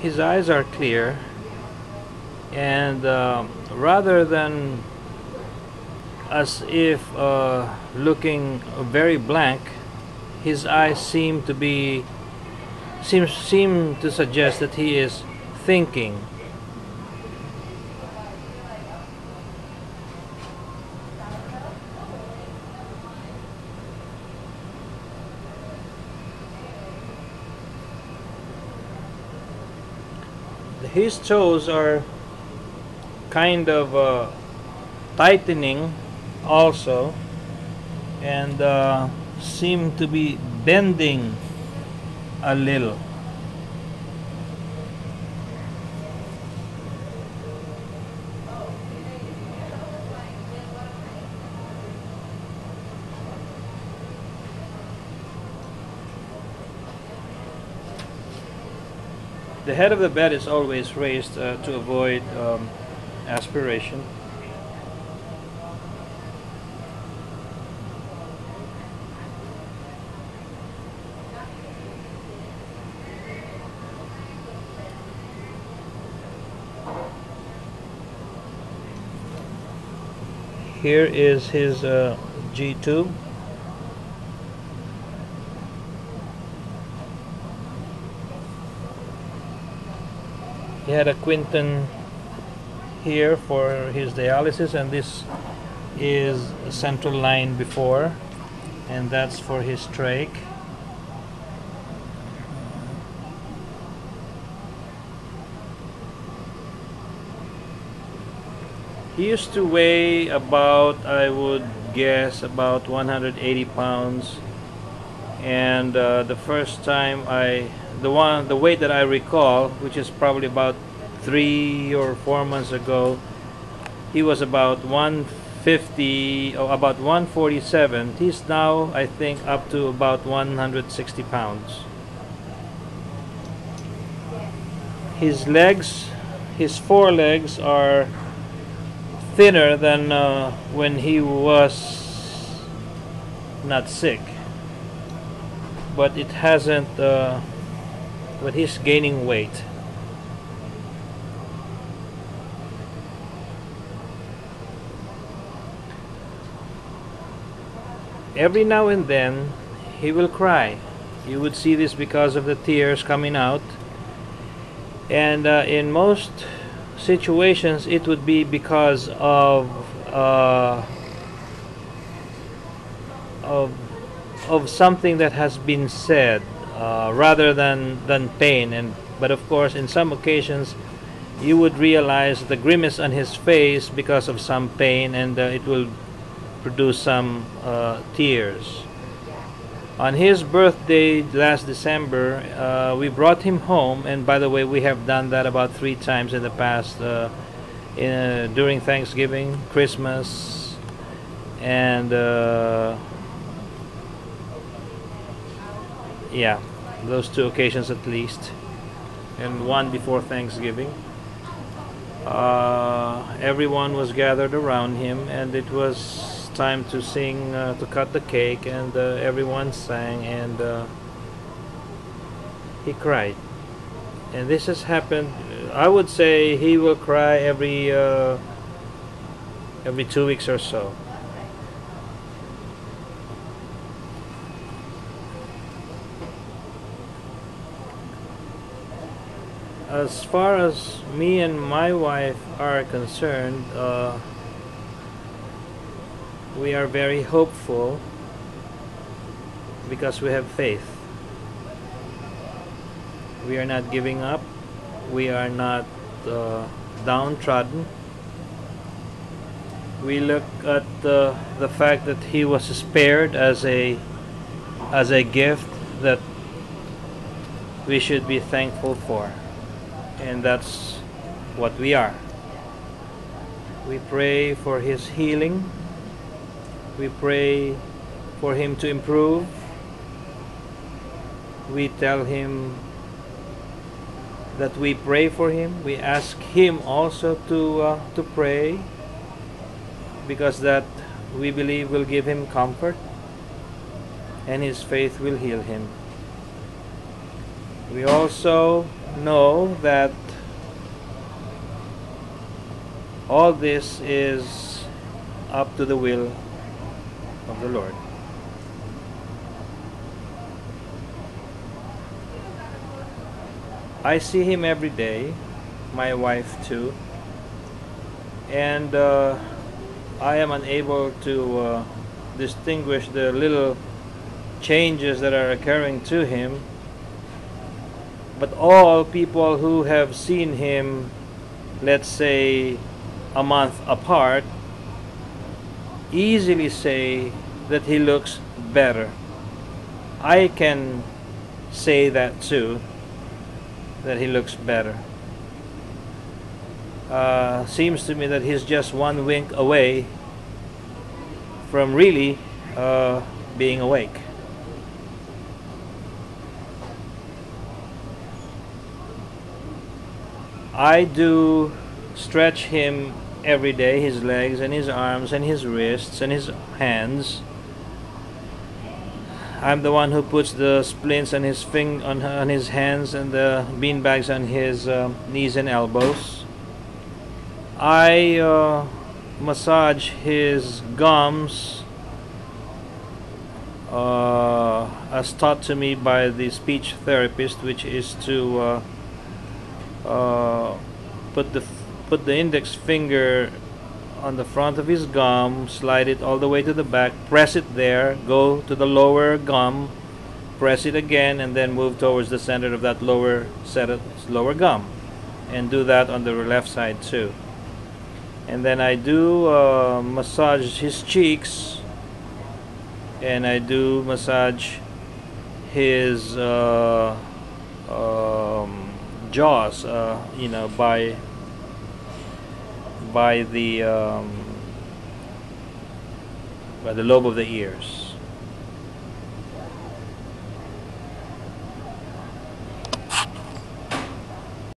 his eyes are clear, and rather than as if looking very blank, his eyes seem to suggest that he is thinking. His toes are kind of tightening also, and seem to be bending a little. The head of the bed is always raised to avoid aspiration. Here is his G tube. He had a Quinton here for his dialysis, and this is a central line before, and that's for his trach. He used to weigh about, I would guess, about 180 pounds, and the first time the weight that I recall, which is probably about 3 or 4 months ago, he was about 150 or about 147. He's now, I think, up to about 160 pounds. His legs, his forelegs are thinner than when he was not sick, but it hasn't but he's gaining weight. Every now and then he will cry. You would see this because of the tears coming out, and in most situations it would be because of something that has been said, rather than pain. But of course, in some occasions you would realize the grimace on his face because of some pain, and it will produce some tears. On his birthday last December, we brought him home, and by the way, we have done that about 3 times in the past, during Thanksgiving, Christmas, and yeah, those 2 occasions at least, and one before Thanksgiving. Everyone was gathered around him, and it was time to sing, to cut the cake, and everyone sang, and he cried. And this has happened, I would say he will cry every 2 weeks or so. As far as me and my wife are concerned, we are very hopeful because we have faith. We are not giving up. We are not downtrodden. We look at the fact that he was spared as a gift that we should be thankful for, and that's what we are. We pray for his healing. We pray for him to improve. We tell him that we pray for him. We ask him also to pray, because that, we believe, will give him comfort, and his faith will heal him. We also know that all this is up to the will of the Lord. I see him every day, my wife too, and I am unable to distinguish the little changes that are occurring to him, but all people who have seen him, let's say a month apart, easily say that he looks better. I can say that too, that he looks better. Seems to me that he's just one wink away from really being awake. I do stretch him every day, his legs and his arms and his wrists and his hands. I'm the one who puts the splints on his on his hands and the bean bags on his knees and elbows. I massage his gums as taught to me by the speech therapist, which is to put the index finger on the front of his gum, slide it all the way to the back, press it there, go to the lower gum, press it again, and then move towards the center of that lower gum, and do that on the left side too. And then I do massage his cheeks, and I do massage his jaws, by the lobe of the ears.